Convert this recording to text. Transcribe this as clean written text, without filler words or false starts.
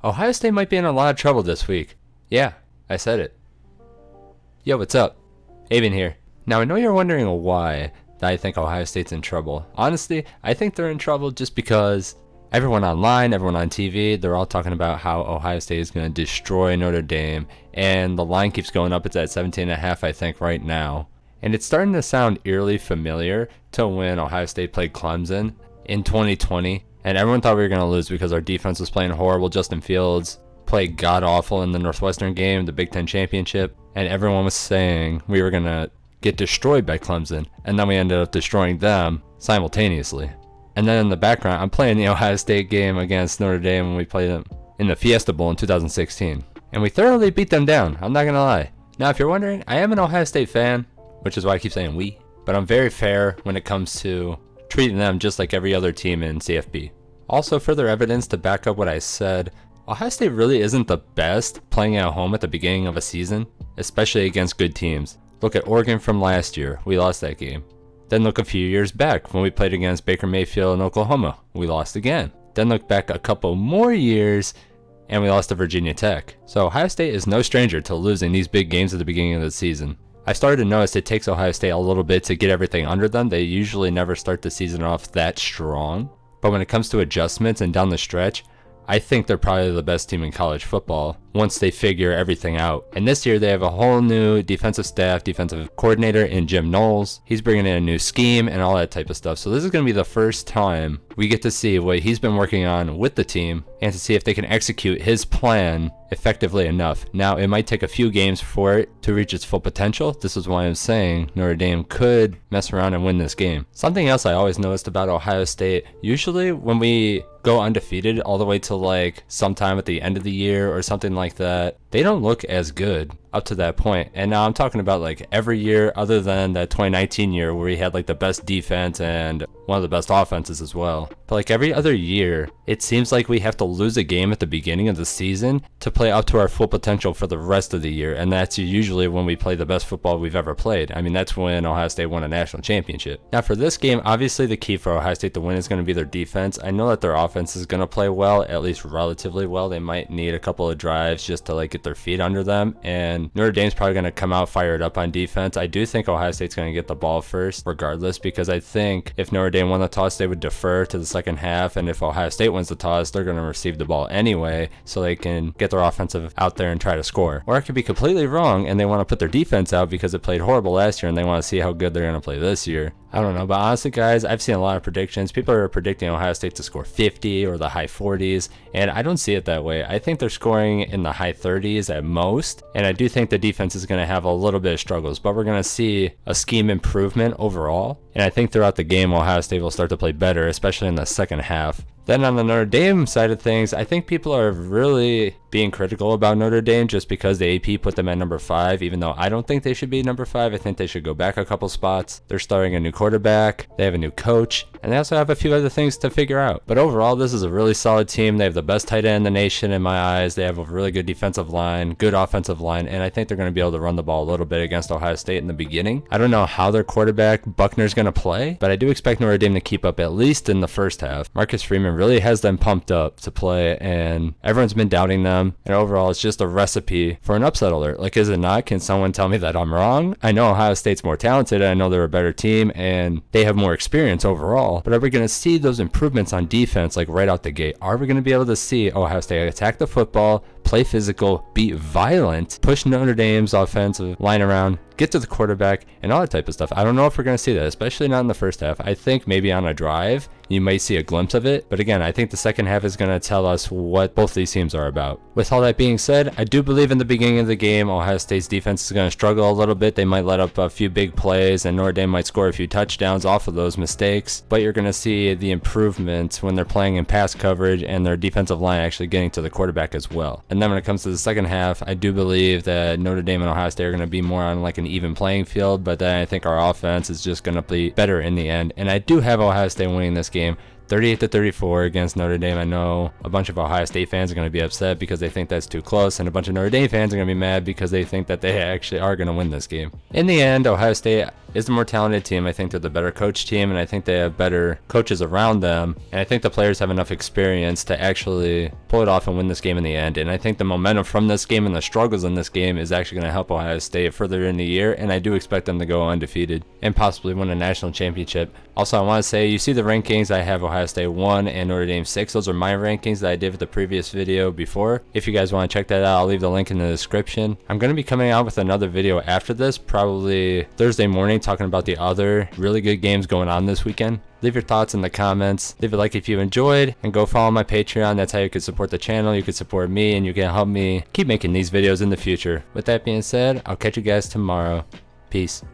Ohio State might be in a lot of trouble this week. Yeah, I said it. Yo, what's up? Aben here. Now, I know you're wondering why that I think Ohio State's in trouble. Honestly, I think they're in trouble just because everyone online, everyone on TV, they're all talking about how Ohio State is going to destroy Notre Dame, and the line keeps going up. It's at 17.5, I think, right now. And it's starting to sound eerily familiar to when Ohio State played Clemson in 2020, and everyone thought we were going to lose because our defense was playing horrible. Justin Fields played god-awful in the Northwestern game, the Big Ten championship, and everyone was saying we were going to get destroyed by Clemson, and then we ended up destroying them simultaneously. And then in the background, I'm playing the Ohio State game against Notre Dame when we played them in the Fiesta Bowl in 2016, and we thoroughly beat them down, I'm not going to lie. Now, if you're wondering, I am an Ohio State fan, which is why I keep saying we, but I'm very fair when it comes to treating them just like every other team in CFB. Also, further evidence to back up what I said, Ohio State really isn't the best playing at home at the beginning of a season, especially against good teams. Look at Oregon from last year, we lost that game. Then look a few years back when we played against Baker Mayfield in Oklahoma, we lost again. Then look back a couple more years and we lost to Virginia Tech. So Ohio State is no stranger to losing these big games at the beginning of the season. I started to notice it takes Ohio State a little bit to get everything under them. They usually never start the season off that strong. But when it comes to adjustments and down the stretch, I think they're probably the best team in college football once they figure everything out. And this year they have a whole new defensive staff, defensive coordinator in Jim Knowles. He's bringing in a new scheme and all that type of stuff. So this is going to be the first time we get to see what he's been working on with the team and to see if they can execute his plan effectively enough. Now, it might take a few games for it to reach its full potential. This is why I'm saying Notre Dame could mess around and win this game. Something else I always noticed about Ohio State, usually when we go undefeated all the way to like sometime at the end of the year or something like that, they don't look as good up to that point. And now I'm talking about like every year other than that 2019 year where we had like the best defense and one of the best offenses as well. But like every other year, it seems like we have to lose a game at the beginning of the season to play up to our full potential for the rest of the year. And that's usually when we play the best football we've ever played. I mean, that's when Ohio State won a national championship. Now for this game, obviously the key for Ohio State to win is going to be their defense. I know that their offense is going to play well, at least relatively well. They might need a couple of drives just to like get their feet under them. And Notre Dame's probably going to come out fired up on defense. I do think Ohio State's going to get the ball first regardless, because I think if Notre Dame won the toss, they would defer to the second half. And if Ohio State wins the toss, they're going to receive the ball anyway so they can get their offensive out there and try to score. Or I could be completely wrong and they want to put their defense out because it played horrible last year and they want to see how good they're going to play this year. I don't know, but honestly, guys, I've seen a lot of predictions. People are predicting Ohio State to score 50 or the high 40s, and I don't see it that way. I think they're scoring in the high 30s at most, and I do think the defense is going to have a little bit of struggles, but we're going to see a scheme improvement overall, and I think throughout the game, Ohio State will start to play better, especially in the second half. Then on the Notre Dame side of things, I think people are really being critical about Notre Dame just because the AP put them at number 5, even though I don't think they should be number 5. I think they should go back a couple spots. They're starting a new quarterback, they have a new coach, and they also have a few other things to figure out. But overall, this is a really solid team. They have the best tight end in the nation in my eyes. They have a really good defensive line, good offensive line, and I think they're going to be able to run the ball a little bit against Ohio State in the beginning. I don't know how their quarterback, Buckner's going to play, but I do expect Notre Dame to keep up at least in the first half. Marcus Freeman really has them pumped up to play, and everyone's been doubting them, and overall it's just a recipe for an upset alert. Like, is it not? Can someone tell me that I'm wrong? I know Ohio State's more talented, I know they're a better team and they have more experience overall, but are we going to see those improvements on defense like right out the gate? Are we going to be able to see Ohio State attack the football, play physical, be violent, push Notre Dame's offensive line around, get to the quarterback, and all that type of stuff? I don't know if we're going to see that, especially not in the first half. I think maybe on a drive, you might see a glimpse of it. But again, I think the second half is going to tell us what both these teams are about. With all that being said, I do believe in the beginning of the game, Ohio State's defense is going to struggle a little bit. They might let up a few big plays, and Notre Dame might score a few touchdowns off of those mistakes. But you're going to see the improvements when they're playing in pass coverage and their defensive line actually getting to the quarterback as well. And then when it comes to the second half, I do believe that Notre Dame and Ohio State are going to be more on like an even playing field, but then I think our offense is just going to be better in the end. And I do have Ohio State winning this game 38-34 against Notre Dame. I know a bunch of Ohio State fans are going to be upset because they think that's too close, and a bunch of Notre Dame fans are going to be mad because they think that they actually are going to win this game. In the end, Ohio State, is the more talented team. I think they're the better coach team, and I think they have better coaches around them. And I think the players have enough experience to actually pull it off and win this game in the end. And I think the momentum from this game and the struggles in this game is actually going to help Ohio State further in the year. And I do expect them to go undefeated and possibly win a national championship. Also, I want to say, you see the rankings. I have Ohio State 1 and Notre Dame 6. Those are my rankings that I did for the previous video before. If you guys want to check that out, I'll leave the link in the description. I'm going to be coming out with another video after this, probably Thursday morning, talking about the other really good games going on this weekend. Leave your thoughts in the comments. Leave a like if you enjoyed, and go follow my Patreon. That's how you can support the channel. You can support me, and you can help me keep making these videos in the future. With that being said, I'll catch you guys tomorrow. Peace.